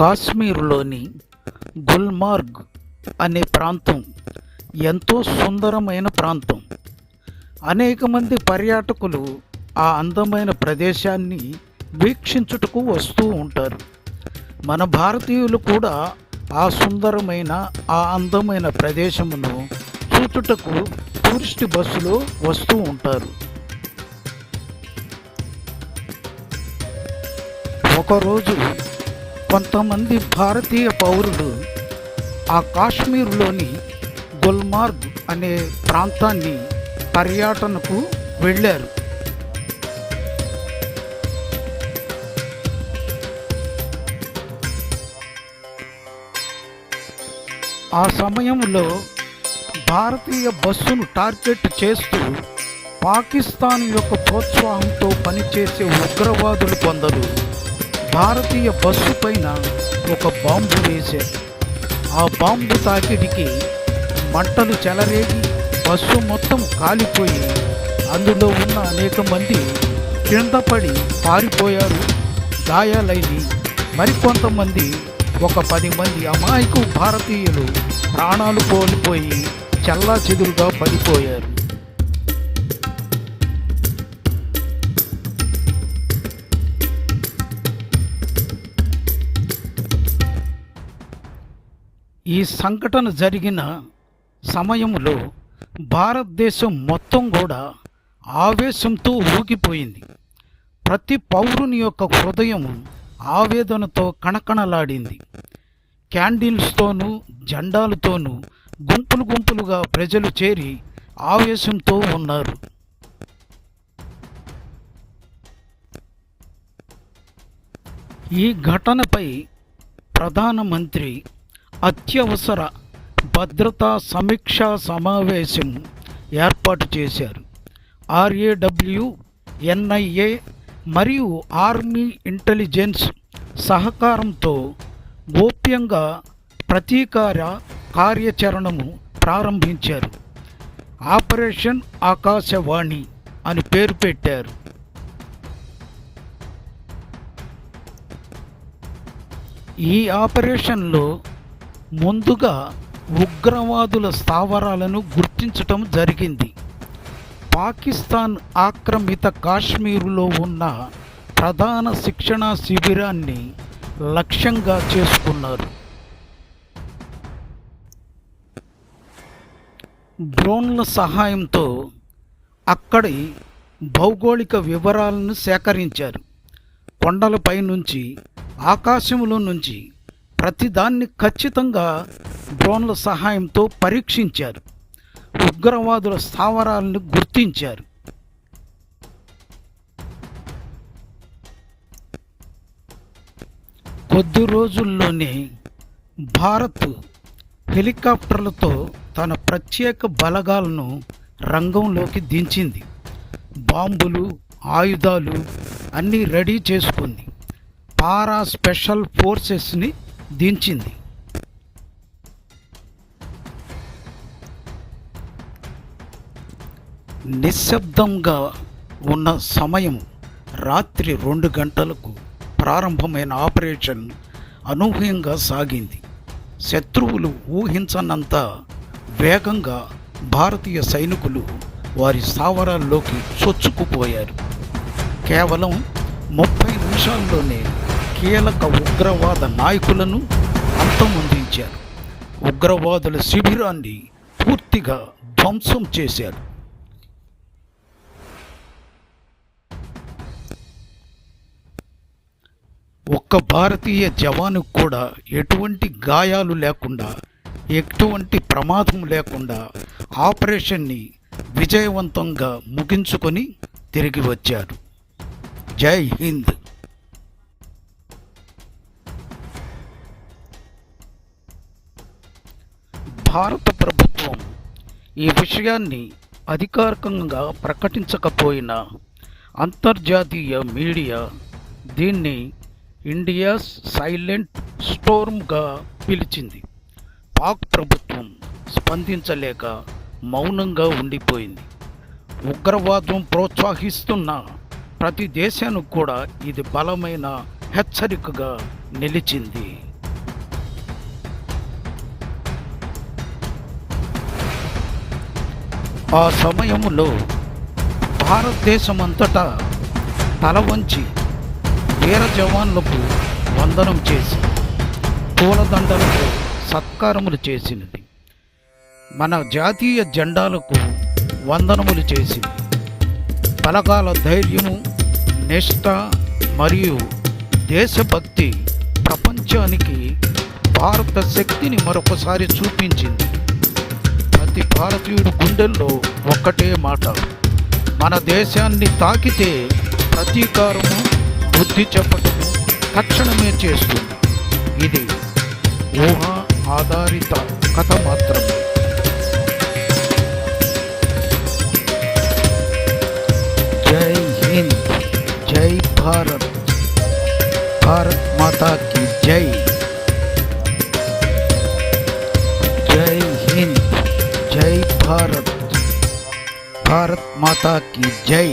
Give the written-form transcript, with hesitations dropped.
కాశ్మీర్లోని గుల్మార్గ్ అనే ప్రాంతం ఎంతో సుందరమైన ప్రాంతం. అనేక మంది పర్యాటకులు ఆ అందమైన ప్రదేశాన్ని వీక్షించుటకు వస్తూ ఉంటారు. మన భారతీయులు కూడా ఆ సుందరమైన ఆ అందమైన ప్రదేశమును చూచుటకు టూరిస్ట్ బస్సులో వస్తూ ఉంటారు. ఒకరోజు కొంతమంది భారతీయ పౌరులు ఆ కాశ్మీర్లోని గుల్మార్గ్ అనే ప్రాంతాన్ని పర్యటనకు వెళ్ళారు. ఆ సమయంలో భారతీయ బస్సును టార్గెట్ చేస్తూ పాకిస్తాన్ యొక్క ప్రోత్సాహంతో పనిచేసే ఉగ్రవాదులు కొందరు భారతీయ బస్సు పైన ఒక బాంబు వేశారు. ఆ బాంబు తాకిడికి మంటలు చెలరేగి బస్సు మొత్తం కాలిపోయి అందులో ఉన్న అనేక మంది కింద పడి పారిపోయారు. గాయాలైన మరికొంతమంది ఒక 10 మంది అమాయకు భారతీయులు ప్రాణాలు కోల్పోయి చెల్లాచెదురుగా పడిపోయారు. ఈ సంఘటన జరిగిన సమయంలో భారతదేశం మొత్తం కూడా ఆవేశంతో ఊగిపోయింది. ప్రతి పౌరుని యొక్క హృదయం ఆవేదనతో కణకణలాడింది. క్యాండిల్స్తోనూ జెండాలతోనూ గుంపులు గుంపులుగా ప్రజలు చేరి ఆవేశంతో ఉన్నారు. ఈ ఘటనపై ప్రధానమంత్రి అత్యవసర భద్రతా సమీక్షా సమావేశం ఏర్పాటు చేశారు. RAW, NIA మరియు ఆర్మీ ఇంటెలిజెన్స్ సహకారంతో గోప్యంగా ప్రతీకార కార్యాచరణను ప్రారంభించారు. ఆపరేషన్ ఆకాశవాణి అని పేరు పెట్టారు. ఈ ఆపరేషన్లో ముందుగా ఉగ్రవాదుల స్థావరాలను గుర్తించటం జరిగింది. పాకిస్తాన్ ఆక్రమిత కాశ్మీరులో ఉన్న ప్రధాన శిక్షణా శిబిరాన్ని లక్ష్యంగా చేసుకున్నారు. డ్రోన్ల సహాయంతో అక్కడి భౌగోళిక వివరాలను సేకరించారు. కొండలపై నుంచి, ఆకాశంలో నుంచి ప్రతిదాన్ని ఖచ్చితంగా డ్రోన్ల సహాయంతో పరీక్షించారు. ఉగ్రవాదుల స్థావరాలను గుర్తించారు. కొద్ది రోజుల్లోనే భారత్ హెలికాప్టర్లతో తన ప్రత్యేక బలగాలను రంగంలోకి దించింది. బాంబులు, ఆయుధాలు అన్నీ రెడీ చేసుకుంది. Para special ఫోర్సెస్ని దించింది. నిశ్శబ్దంగా ఉన్న సమయం రాత్రి 2 గంటలకు ప్రారంభమైన ఆపరేషన్ అనూహ్యంగా సాగింది. శత్రువులు ఊహించనంత వేగంగా భారతీయ సైనికులు వారి స్థావరాల్లోకి చొచ్చుకుపోయారు. కేవలం 30 నిమిషాల్లోనే కీలక ఉగ్రవాద నాయకులను అంతమొందించారు. ఉగ్రవాదుల శిబిరాన్ని పూర్తిగా ధ్వంసం చేశారు. ఒక్క భారతీయ జవాను కూడా ఎటువంటి గాయాలు లేకుండా, ఎటువంటి ప్రమాదం లేకుండా ఆపరేషన్ని విజయవంతంగా ముగించుకొని తిరిగి వచ్చారు. జై హింద్. భారత ప్రభుత్వం ఈ విషయాన్ని అధికారికంగా ప్రకటించకపోయినా అంతర్జాతీయ మీడియా దీన్ని ఇండియాస్ సైలెంట్ స్టోర్మ్గా పిలిచింది. పాక్ ప్రభుత్వం స్పందించలేక మౌనంగా ఉండిపోయింది. ఉగ్రవాదం ప్రోత్సహిస్తున్న ప్రతి దేశానికి కూడా ఇది బలమైన హెచ్చరికగా నిలిచింది. ఆ సమయంలో భారతదేశమంతటా తల వంచి వీర జవాన్లకు వందనం చేసి పూలదండలతో సత్కారములు చేసినది. మన జాతీయ జెండాలకు వందనములు చేసింది. బలగాల ధైర్యము, నిష్ఠ మరియు దేశభక్తి ప్రపంచానికి భారత శక్తిని మరొకసారి చూపించింది. ప్రతి భారతీయుడు గుండెల్లో ఒక్కటే మాట: మన దేశాన్ని తాకితే ప్రతీకారము, బుద్ధి చెప్పటము తక్షణమే చేస్తుంది. ఇది ఊహ ఆధారిత కథ మాత్రమే. జై హింద్, జై భారత్, భారత్ మాతా की జై. జై హింద్, జై భారత్, భారత్ మాతా की జై.